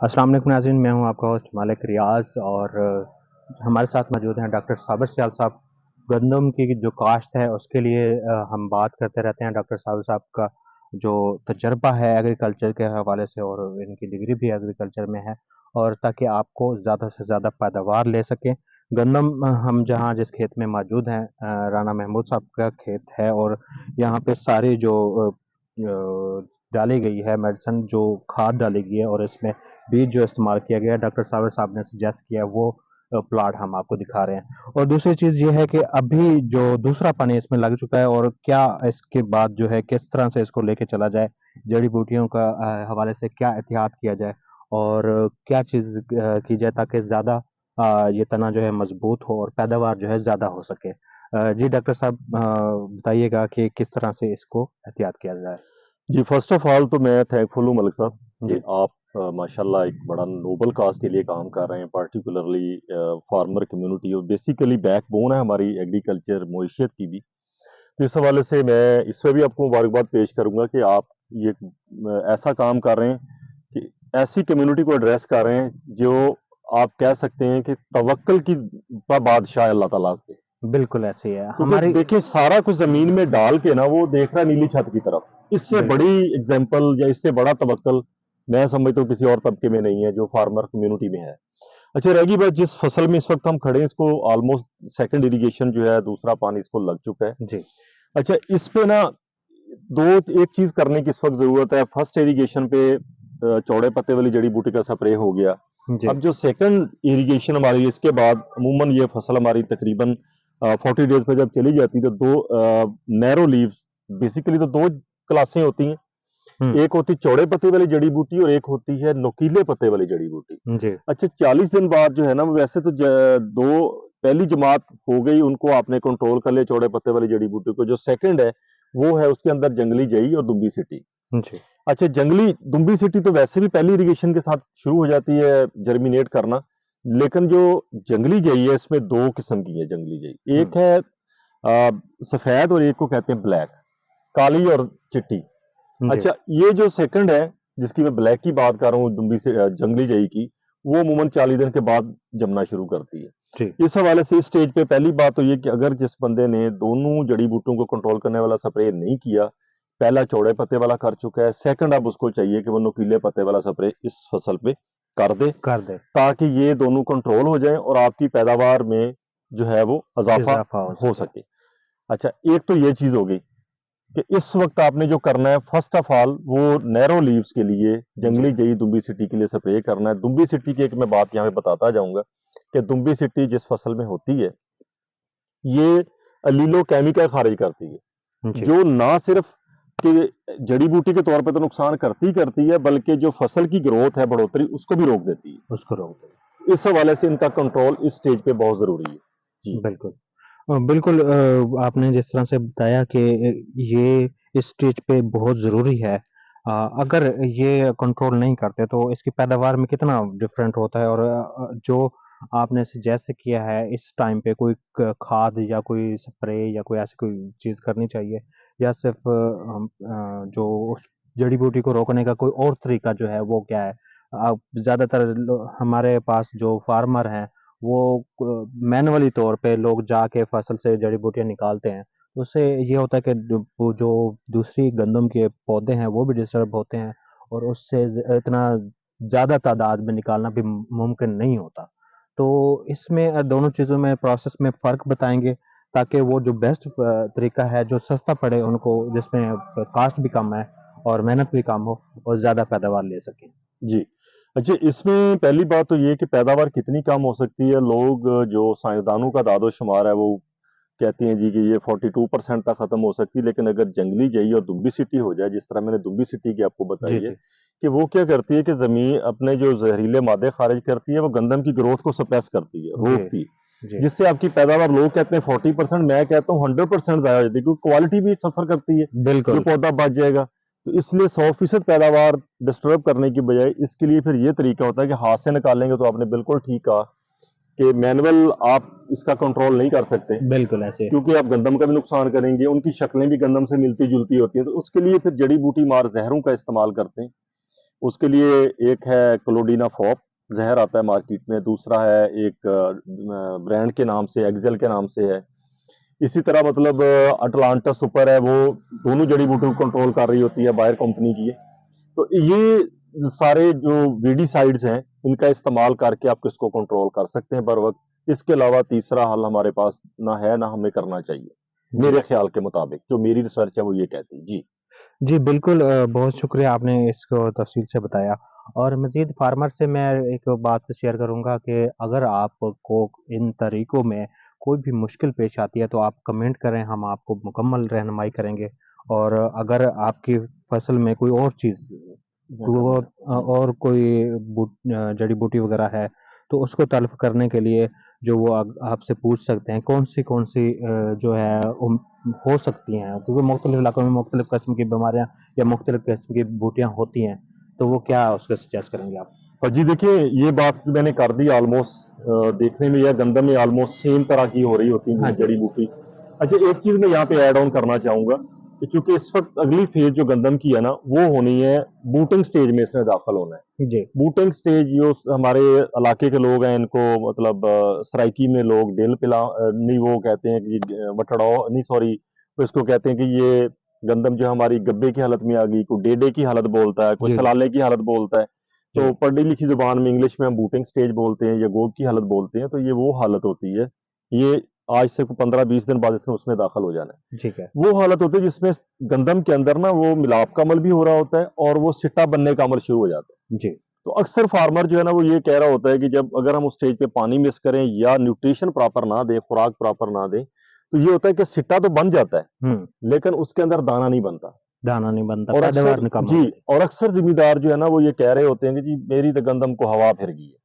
अस्सलाम वालेकुम नाज़रीन, मैं हूं आपका होस्ट मालिक रियाज और हमारे साथ मौजूद हैं डॉक्टर साबिर सियाल साहब। गंदम की जो काश्त है उसके लिए हम बात करते रहते हैं। डॉक्टर साबिर साहब का जो तजर्बा है एग्रीकल्चर के हवाले से और इनकी डिग्री भी एग्रीकल्चर में है, और ताकि आपको ज़्यादा से ज़्यादा पैदावार ले सकें। गंदम हम जहाँ जिस खेत में मौजूद हैं, राना महमूद साहब का खेत है, और यहाँ पे सारी जो डाली गई है मेडिसिन, जो खाद डाली गई है, और इसमें बीज जो इस्तेमाल किया गया है, डॉक्टर साबिर साहब ने सजेस्ट किया है, वो प्लॉट हम आपको दिखा रहे हैं। और दूसरी चीज़ ये है कि अभी जो दूसरा पानी इसमें लग चुका है, और क्या इसके बाद जो है किस तरह से इसको लेके चला जाए, जड़ी बूटियों का हवाले से क्या एहतियात किया जाए, और क्या चीज़ की जाए ताकि ज़्यादा ये तना जो है मजबूत हो और पैदावार जो है ज़्यादा हो सके। जी डॉक्टर साहब, बताइएगा कि किस तरह से इसको एहतियात किया जाए। जी, फ़र्स्ट ऑफ़ ऑल तो मैं थैंकफुल हूँ मलिक साहब कि जी। आप माशाल्लाह एक बड़ा नोबल काज़ के लिए काम कर रहे हैं, पार्टिकुलरली फार्मर कम्युनिटी और बेसिकली बैकबोन है हमारी एग्रीकल्चर मईशत की भी। तो इस हवाले से मैं इसमें भी आपको मुबारकबाद पेश करूँगा कि आप ये ऐसा काम कर रहे हैं कि ऐसी कम्युनिटी को एड्रेस कर रहे हैं, जो आप कह सकते हैं कि तवक्कुल की बादशाह है अल्लाह ताला के। बिल्कुल ऐसे ही है क्योंकि हमारी। देखिए सारा कुछ ज़मीन में डाल के ना वो देख रहा है नीली छत की तरफ। इससे बिल्कुल। बड़ी एग्ज़ाम्पल या इससे बड़ा तवक्कुल मैं समझता हूँ किसी और तबके में नहीं है जो फार्मर कम्युनिटी में है। अच्छा रह गई बात जिस फसल में इस वक़्त हम खड़े हैं इसको ऑलमोस्ट सेकंड इरिगेशन जो है दूसरा पानी इसको लग चुका है। जी। अच्छा इस पे ना 2 एक चीज़ करने की इस वक़्त ज़रूरत है। फर्स्ट इरिगेशन पे चौड़े पत्ते वाली जड़ी बूटी का स्प्रे हो गया। जी। अब जो सेकंड इरिगेशन हमारी इसके बाद अमूमन ये फसल हमारी तकरीबन 40 डेज़ पे जब चली जाती है तो 2 नैरो लीव्स बेसिकली तो 2 क्लासें होती हैं। हुँ। एक होती है चौड़े पत्ते वाली जड़ी बूटी और एक होती है नुकीले पत्ते वाली जड़ी बूटी। जी। अच्छा 40 दिन बाद जो है ना वैसे तो 2 पहली जमात हो गई उनको आपने कंट्रोल कर लिया चौड़े पत्ते वाली जड़ी बूटी को। जो सेकंड है वो है उसके अंदर जंगली जई और दुम्बी सिटी। जी। अच्छा जंगली दुम्बी सिटी तो वैसे भी पहली इरिगेशन के साथ शुरू हो जाती है जर्मिनेट करना। लेकिन जो जंगली जई है इसमें 2 किस्म की है जंगली जई। हुँ। एक है सफेद और एक को कहते हैं ब्लैक, काली और चिट्टी। जी। अच्छा ये जो सेकंड है जिसकी मैं ब्लैक की बात कर रहा हूँ दुम्बी से जंगली जई की, वो अमूमन 40 दिन के बाद जमना शुरू करती है। जी। इस हवाले से इस स्टेज पे पहली बात तो ये कि अगर जिस बंदे ने दोनों जड़ी बूटियों को कंट्रोल करने वाला स्प्रे नहीं किया, पहला चौड़े पत्ते वाला कर चुका है, सेकंड अब उसको चाहिए कि वो नुकीले पत्ते वाला स्प्रे इस फसल पे कर दे, कर दे। ताकि ये दोनों कंट्रोल हो जाएँ और आपकी पैदावार में जो है वो इज़ाफ़ा इज़ाफ़ा हो हो सके। सके। अच्छा एक तो ये चीज़ हो गई कि इस वक़्त आपने जो करना है फर्स्ट ऑफ ऑल वो नैरो लीव्स के लिए जी। जंगली जई दुम्बी सिटी के लिए स्प्रे करना है। दुम्बी सिटी की एक मैं बात यहाँ पे बताता जाऊँगा कि दुम्बी सिटी जिस फसल में होती है, ये अलीलो-केमिकल ख़ारिज करती है, जी। जो ना सिर्फ़ कि जड़ी बूटी के तौर पे तो नुकसान करती है, बल्कि जो फसल की ग्रोथ है, बढ़ोतरी उसको भी रोक देती है। उसको रोक दे। इस हवाले से इनका कंट्रोल इस स्टेज पे बहुत ज़रूरी है। जी। बिल्कुल। बिल्कुल, आपने जिस तरह से बताया कि ये इस स्टेज पे बहुत ज़रूरी है। अगर ये कंट्रोल नहीं करते तो इसकी पैदावार में कितना डिफरेंट होता है, और जो आपने सजेस्ट किया है इस टाइम पे कोई खाद या कोई स्प्रे या कोई ऐसी कोई चीज़ करनी चाहिए, या सिर्फ जो उस जड़ी बूटी को रोकने का कोई और तरीका जो है वो क्या है? ज़्यादातर हमारे पास जो फार्मर हैं वो मैनुअली तौर पे लोग जाके फसल से जड़ी बूटियाँ निकालते हैं। उससे ये होता है कि वो जो दूसरी गंदम के पौधे हैं वो भी डिस्टर्ब होते हैं, और उससे इतना ज़्यादा तादाद में निकालना भी मुमकिन नहीं होता। तो इसमें दोनों चीज़ों में प्रोसेस में फ़र्क बताएँगे, ताकि वो जो बेस्ट तरीका है जो सस्ता पड़े उनको, जिसमें कॉस्ट भी कम है और मेहनत भी कम हो, और ज़्यादा पैदावार ले सकें। जी। अच्छा इसमें पहली बात तो ये है कि पैदावार कितनी कम हो सकती है, लोग जो साइंसदानों का दादो-शुमार है वो कहते हैं जी कि ये 42% तक खत्म हो सकती है, लेकिन अगर जंगली जई और दुम्बी सिटी हो जाए, जिस तरह मैंने दुम्बी सिटी की आपको बताई जी। है, जी। कि वो क्या करती है कि ज़मीन अपने जो जहरीले मादे खारिज करती है, वो गंदम की ग्रोथ को सप्रेस करती है, जी। रोकती है। जी। जिससे आपकी पैदावार लोग कहते हैं 40%, मैं कहता हूँ 100% ज़ाया हो जाती है, क्योंकि क्वालिटी भी सफ़र करती है, जो बिल्कुल। पौधा बच जाएगा। तो इसलिए 100% पैदावार डिस्टर्ब करने की बजाय इसके लिए फिर ये तरीका होता है कि हाथ से निकालेंगे, तो आपने बिल्कुल ठीक कहा कि मैनुअल आप इसका कंट्रोल नहीं कर सकते। बिल्कुल ऐसे। क्योंकि आप गंदम का भी नुकसान करेंगे, उनकी शक्लें भी गंदम से मिलती-जुलती होती हैं, तो उसके लिए फिर जड़ी-बूटी मार ज़हरों का इस्तेमाल करते हैं। उसके लिए एक है क्लोडीना फॉप, जहर आता है मार्केट में, दूसरा है एक ब्रांड के नाम से, एक्सेल के नाम से है। इसी तरह मतलब अटलांटा सुपर है, वो दोनों जड़ी बूटियों को कंट्रोल कर रही होती है, बायर कंपनी की है। तो ये सारे जो वीडीसाइड्स हैं, इनका इस्तेमाल करके आप इसको कंट्रोल कर सकते हैं बर वक्त। इसके अलावा तीसरा हल हमारे पास ना है, ना हमें करना चाहिए, जी। मेरे ख्याल के मुताबिक जो मेरी रिसर्च है वो ये कहती है जी। जी, बिल्कुल बहुत शुक्रिया आपने इसको तफ़सील से बताया और मज़ीद फार्मर से मैं एक बात शेयर करूँगा कि अगर आपको इन तरीकों में कोई भी मुश्किल पेश आती है, तो आप कमेंट करें, हम आपको मुकम्मल रहनुमाई करेंगे और अगर आपकी फ़सल में कोई और चीज़ और कोई जड़ी-बूटी वग़ैरह है, तो उसको तल्फ़ करने के लिए जो वो आपसे पूछ सकते हैं, कौन-सी जो है हो सकती हैं, क्योंकि मुख्तलिफ़ इलाकों में मुख्तलिफ़ किस्म की बीमारियाँ या मुख्तलिफ़ किस्म की बूटियाँ होती हैं, तो वो क्या उसका सजेस्ट करेंगे आप? जी देखिए, ये बात मैंने कर दी ऑलमोस्ट। देखने में या गंदम में ऑलमोस्ट सेम तरह की हो रही होती हाँ है जी। जड़ी बूटी। अच्छा, एक चीज़ मैं यहाँ पे ऐड ऑन करना चाहूँगा कि चूँकि इस वक़्त अगली फ़ेज़ जो गंदम की है ना, वो होनी है बूटिंग स्टेज में इसने दाखिल होना है। जी, बूटिंग स्टेज जो हमारे इलाके के लोग हैं, इनको मतलब सराइकी में लोग डेल पिला नहीं, वो कहते हैं कि वटड़ाव नहीं, सॉरी, तो इसको कहते हैं कि ये गंदम जो हमारी गब्बे की हालत में आ गई, कोई डेडे की हालत बोलता है, कोई जी, जी, सलाले की हालत बोलता है। तो जी, पढ़ी लिखी ज़ुबान में इंग्लिश में हम बूटिंग स्टेज बोलते हैं या गोद की हालत बोलते हैं, तो ये वो हालत होती है। ये आज से 15-20 दिन बाद इसने उसमें दाखिल हो जाना है। ठीक है। वो हालत होती है जिसमें गंदम के अंदर ना वो मिलाप का अमल भी हो रहा होता है और वो सिट्टा बनने का अमल शुरू हो जाता है। जी, तो अक्सर फार्मर जो है ना वो ये कह रहा होता है कि जब अगर हम उस स्टेज पे पानी मिस करें या न्यूट्रिशन प्रॉपर ना दें, खुराक प्रॉपर ना दें, तो ये होता है कि सिट्टा तो बन जाता है, हुँ, लेकिन उसके अंदर दाना नहीं बनता। दाना नहीं बनता, और पैदावार अक्सर कम हो जी, जाती और अक्सर ज़िम्मेदार जो है ना वो ये कह रहे होते हैं कि जी मेरी तो गंदम को हवा फिर गई है। है।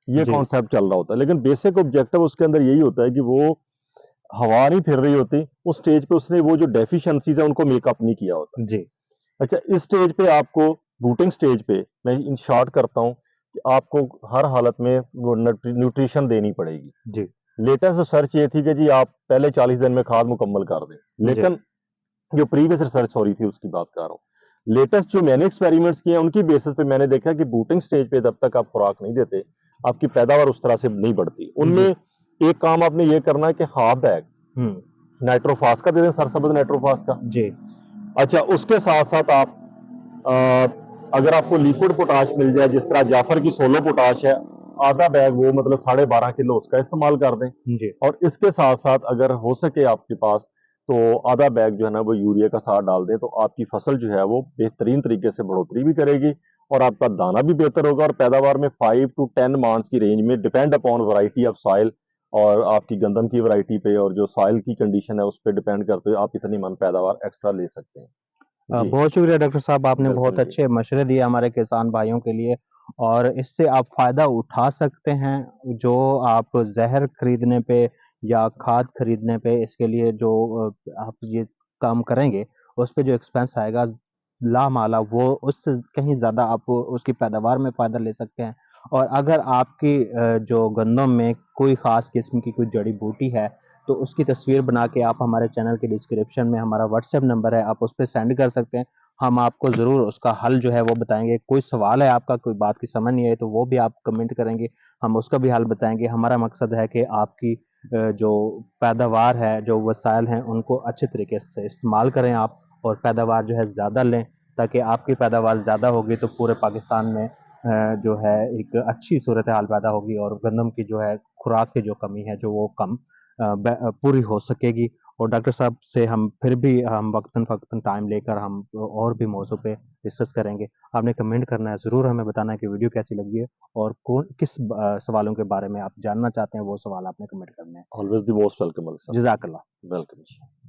ये जी, कॉन्सेप्ट चल रहा होता है। लेकिन बेसिक ऑब्जेक्टिव उसके अंदर यही होता है कि वो हवा नहीं फिर रही होती, उस स्टेज पे उसने वो जो डेफिशिएंसीज़ है उनको मेकअप नहीं किया होता। जी, अच्छा, इस स्टेज पे आपको बूटिंग स्टेज पे मैं इन शॉर्ट करता हूँ कि आपको हर हालत में वो न्यूट्रिशन देनी पड़ेगी। जी, लेटेस्ट रिसर्च ये थी कि जी आप पहले 40 दिन में खाद मुकम्मल कर दें, जी, लेकिन जो प्रीवियस रिसर्च हो रही थी उसकी बात कर रहा हूँ। लेटेस्ट जो मैंने एक्सपेरिमेंट्स किए हैं उनकी बेसिस पे मैंने देखा कि बूटिंग स्टेज पे जब तक आप खुराक नहीं देते, आपकी पैदावार उस तरह से नहीं बढ़ती। उनमें जी, एक काम आपने ये करना है कि हाफ बैग हुँ, नाइट्रोफास का दे दें, सरसब्ज़ नाइट्रोफास का। जी, अच्छा, उसके साथ-साथ आप अगर आपको लिक्विड पोटाश मिल जाए, जिस तरह जाफर की सोलो पोटाश है, आधा बैग वो मतलब 12.5 किलो उसका इस्तेमाल कर दें। जी। और इसके साथ-साथ अगर हो सके आपके पास, तो आधा बैग जो है ना वो यूरिया का साथ डाल दें, तो आपकी फसल जो है वो बेहतरीन तरीके से बढ़ोतरी भी करेगी और आपका दाना भी बेहतर होगा और पैदावार में 5 टू 10 मांस की रेंज में, depend upon variety of soil और आपकी गंदम की वैरायटी पे और जो सॉइल की कंडीशन है उस पे डिपेंड करते हुए आप इतनी मन पैदावार एक्स्ट्रा ले सकते हैं। जी, बहुत शुक्रिया डॉक्टर साहब, आपने बहुत वेलकम जी। अच्छे मशवरे दिए हमारे किसान भाइयों के लिए और इससे आप फ़ायदा उठा सकते हैं। जो आप ज़हर खरीदने पे या खाद खरीदने पे इसके लिए जो आप ये काम करेंगे, उस पे जो एक्सपेंस आएगा लामाला वो उससे कहीं ज़्यादा आप उसकी पैदावार में फ़ायदा ले सकते हैं। और अगर आपकी जो गंदम में कोई ख़ास किस्म की कोई जड़ी-बूटी है, तो उसकी तस्वीर बना के आप हमारे चैनल के डिस्क्रिप्शन में हमारा व्हाट्सएप नंबर है, आप उस पे सेंड कर सकते हैं। हम आपको ज़रूर उसका हल जो है वो बताएँगे। कोई सवाल है आपका, कोई बात की समझ नहीं आई तो वो भी आप कमेंट करेंगे, हम उसका भी हल बताएँगे। हमारा मकसद है कि आपकी जो पैदावार है, जो वसाइल हैं, उनको अच्छे तरीके से इस्तेमाल करें आप और पैदावार जो है ज़्यादा लें, ताकि आपकी पैदावार ज़्यादा होगी तो पूरे पाकिस्तान में जो है एक अच्छी सूरत-ए-हाल पैदा होगी और गंदम की जो है खुराक की जो कमी है, जो वो कम पूरी हो सकेगी और डॉक्टर साहब से हम फिर भी हम वक़्तन-फ़वक़्तन टाइम लेकर हम और भी मौज़ू पे डिस्कस करेंगे। आपने कमेंट करना है, ज़रूर हमें बताना है कि वीडियो कैसी लगी है और किस सवालों के बारे में आप जानना चाहते हैं, वो सवाल आपने कमेंट करने हैं। Always the most welcome Ali साहब। जज़ाकल्लाह। वेलकम जी।